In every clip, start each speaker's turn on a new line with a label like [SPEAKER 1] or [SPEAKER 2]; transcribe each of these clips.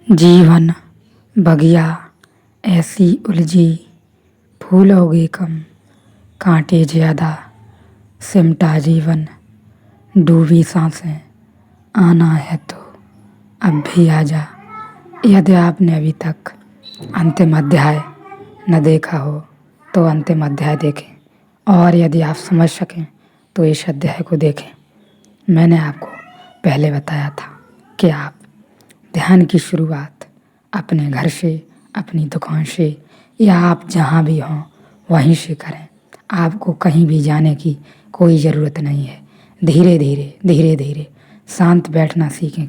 [SPEAKER 1] जीवन बगिया ऐसी उलझी, फूलोगे कम कांटे ज्यादा, सिमटा जीवन डूबी सांसें, आना है तो अब भी आजा। यदि आपने अभी तक अंतिम अध्याय न देखा हो तो अंतिम अध्याय देखें, और यदि आप समझ सकें तो इस अध्याय को देखें। मैंने आपको पहले बताया था कि आप ध्यान की शुरुआत अपने घर से, अपनी दुकान से, या आप जहाँ भी हों वहीं से करें। आपको कहीं भी जाने की कोई ज़रूरत नहीं है। धीरे धीरे शांत बैठना सीखें।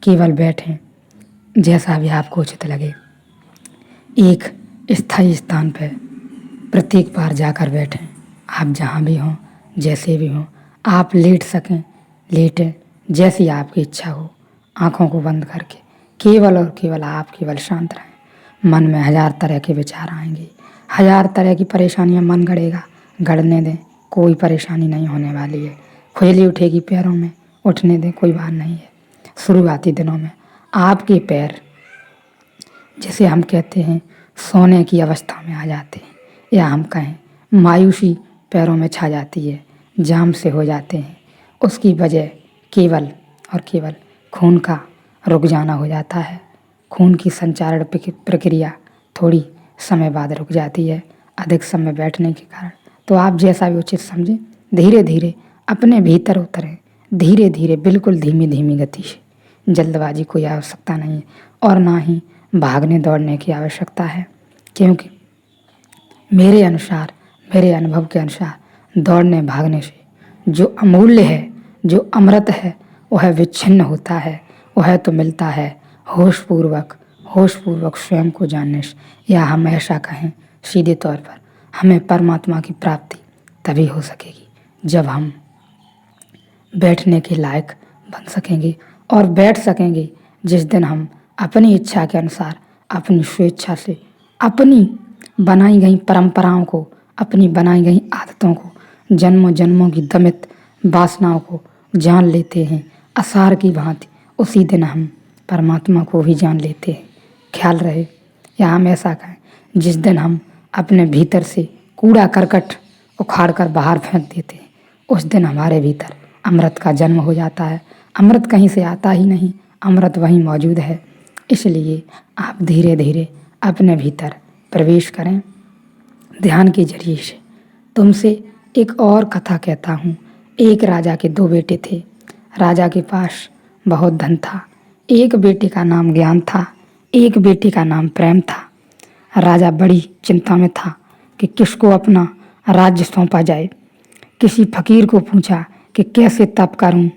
[SPEAKER 1] केवल बैठें, जैसा भी आपको उचित लगे। एक स्थायी स्थान पर प्रत्येक बार जाकर बैठें। आप जहाँ भी हों, जैसे भी हों, आप लेट सकें लेटें, जैसी आपकी इच्छा हो। आँखों को बंद करके केवल और केवल आप केवल शांत रहें। मन में 1000 तरह के विचार आएंगे, 1000 तरह की परेशानियां मन गढ़ेगा। गढ़ने दें, कोई परेशानी नहीं होने वाली है। खुजली उठेगी पैरों में, उठने दें, कोई बात नहीं है। शुरुआती दिनों में आपके पैर, जिसे हम कहते हैं, सोने की अवस्था में आ जाते हैं, या हम कहें मायूसी पैरों में छा जाती है, जाम से हो जाते हैं। उसकी वजह केवल और केवल खून का रुक जाना हो जाता है। खून की संचारण प्रक्रिया थोड़ी समय बाद रुक जाती है, अधिक समय बैठने के कारण। तो आप जैसा भी उचित समझें, धीरे धीरे अपने भीतर उतरें। धीरे धीरे, बिल्कुल धीमी धीमी गति से। जल्दबाजी कोई आवश्यकता नहीं है, और ना ही भागने दौड़ने की आवश्यकता है। क्योंकि मेरे अनुसार, मेरे अनुभव के अनुसार, दौड़ने भागने से जो अमूल्य है, जो अमृत है, वह विच्छिन्न होता है। वह तो मिलता है होशपूर्वक स्वयं को जानने से, या हम ऐसा कहें सीधे तौर पर, हमें परमात्मा की प्राप्ति तभी हो सकेगी जब हम बैठने के लायक बन सकेंगे और बैठ सकेंगे। जिस दिन हम अपनी इच्छा के अनुसार, अपनी स्वेच्छा से, अपनी बनाई गई परंपराओं को, अपनी बनाई गई आदतों को, जन्मों जन्मों की दमित वासनाओं को जान लेते हैं आसार की भांति, उसी दिन हम परमात्मा को भी जान लेते हैं। ख्याल रहे, या हम ऐसा कहें, जिस दिन हम अपने भीतर से कूड़ा करकट उखाड़ कर बाहर फेंक देते हैं, उस दिन हमारे भीतर अमृत का जन्म हो जाता है। अमृत कहीं से आता ही नहीं, अमृत वहीं मौजूद है। इसलिए आप धीरे धीरे अपने भीतर प्रवेश करें ध्यान के जरिए से। तुमसे एक और कथा कहता हूँ। एक राजा के 2 बेटे थे। राजा के पास बहुत धन था। एक बेटे का नाम ज्ञान था, एक बेटे का नाम प्रेम था। राजा बड़ी चिंता में था कि किसको अपना राज्य सौंपा जाए। किसी फकीर को पूछा कि कैसे तप करूं।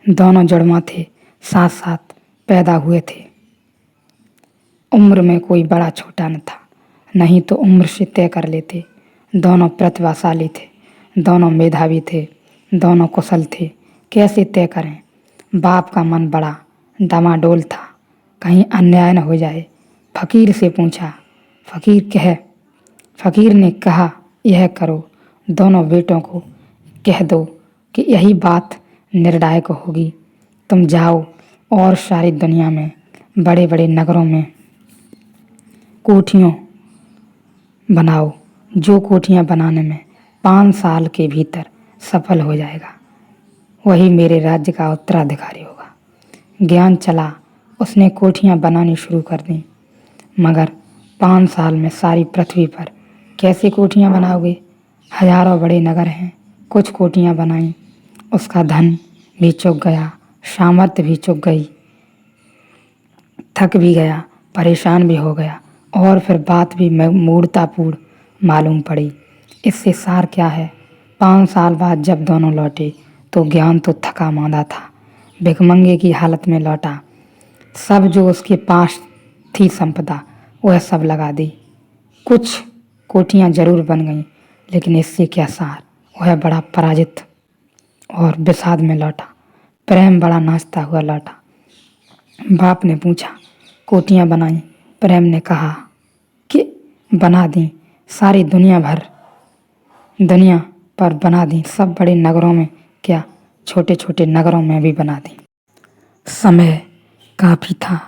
[SPEAKER 1] दोनों जुड़वा थे, साथ साथ पैदा हुए थे। उम्र में कोई बड़ा छोटा न था, नहीं तो उम्र से तय कर लेते। दोनों प्रतिभाशाली थे, दोनों मेधावी थे, दोनों कुशल थे। कैसे तय करें? बाप का मन बड़ा डमाडोल था, कहीं अन्याय न हो जाए। फकीर से पूछा। फकीर ने कहा, यह करो, दोनों बेटों को कह दो कि यही बात निर्णायक होगी। तुम जाओ और सारी दुनिया में बड़े बड़े नगरों में कोठियों बनाओ। जो कोठियाँ बनाने में 5 साल के भीतर सफल हो जाएगा, वही मेरे राज्य का उत्तराधिकारी होगा। ज्ञान चला, उसने कोठियाँ बनानी शुरू कर दी। मगर 5 साल में सारी पृथ्वी पर कैसे कोठियाँ बनाओगे? हजारों बड़े नगर हैं। कुछ कोठियाँ बनाई, उसका धन भी चुक गया, सामर्थ्य भी चुक गई, थक भी गया, परेशान भी हो गया, और फिर बात भी मूर्खतापूर्ण मालूम पड़ी। इससे सार क्या है? 5 साल बाद जब दोनों लौटे तो ज्ञान तो थका मांदा था, भिखमंगे की हालत में लौटा। सब जो उसके पास थी संपदा, वह सब लगा दी। कुछ कोठियाँ जरूर बन गईं, लेकिन इससे क्या सार? वह बड़ा पराजित और विषाद में लौटा। प्रेम बड़ा नाचता हुआ लौटा। बाप ने पूछा, कोठियाँ बनाई? प्रेम ने कहा कि बना दी, सारी दुनिया पर बना दी। सब बड़े नगरों में क्या, छोटे छोटे नगरों में भी बना दी। समय काफ़ी था,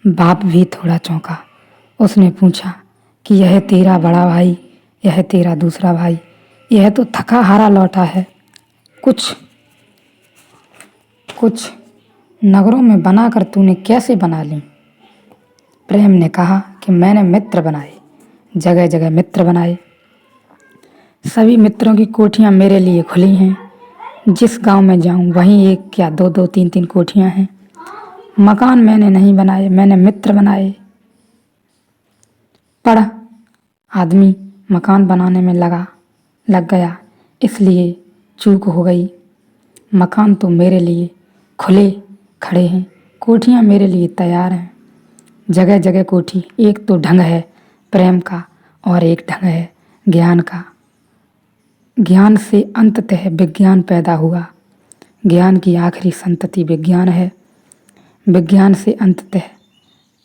[SPEAKER 1] बाप भी थोड़ा चौंका। उसने पूछा कि यह तेरा बड़ा भाई, यह तेरा दूसरा भाई, यह तो थका हारा लौटा है। कुछ कुछ नगरों में बनाकर तूने कैसे बना ली? प्रेम ने कहा कि मैंने मित्र बनाए, जगह जगह मित्र बनाए। सभी मित्रों की कोठियाँ मेरे लिए खुली हैं। जिस गांव में जाऊं वहीं एक या दो दो तीन तीन कोठियाँ हैं। मकान मैंने नहीं बनाए, मैंने मित्र बनाए। पर आदमी मकान बनाने में लग गया, इसलिए चूक हो गई। मकान तो मेरे लिए खुले खड़े हैं, कोठियाँ मेरे लिए तैयार हैं। जगह जगह कोठी। एक तो ढंग है प्रेम का और एक ढंग है ज्ञान का। ज्ञान से अंततः विज्ञान पैदा हुआ। ज्ञान की आखिरी संतति विज्ञान है। विज्ञान से अंततः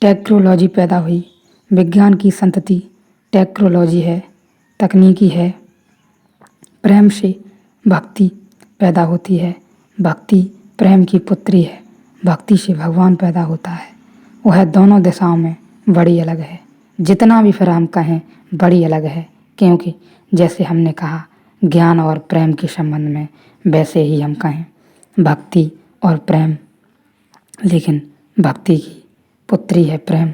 [SPEAKER 1] टेक्नोलॉजी पैदा हुई। विज्ञान की संतति टेक्नोलॉजी है, तकनीकी है। प्रेम से भक्ति पैदा होती है। भक्ति प्रेम की पुत्री है। भक्ति से भगवान पैदा होता है। वह दोनों दिशाओं में बड़ी अलग है। जितना भी फिर हम कहें बड़ी अलग है, क्योंकि जैसे हमने कहा ज्ञान और प्रेम के संबंध में, वैसे ही हम कहें भक्ति और प्रेम, लेकिन भक्ति की पुत्री है प्रेम।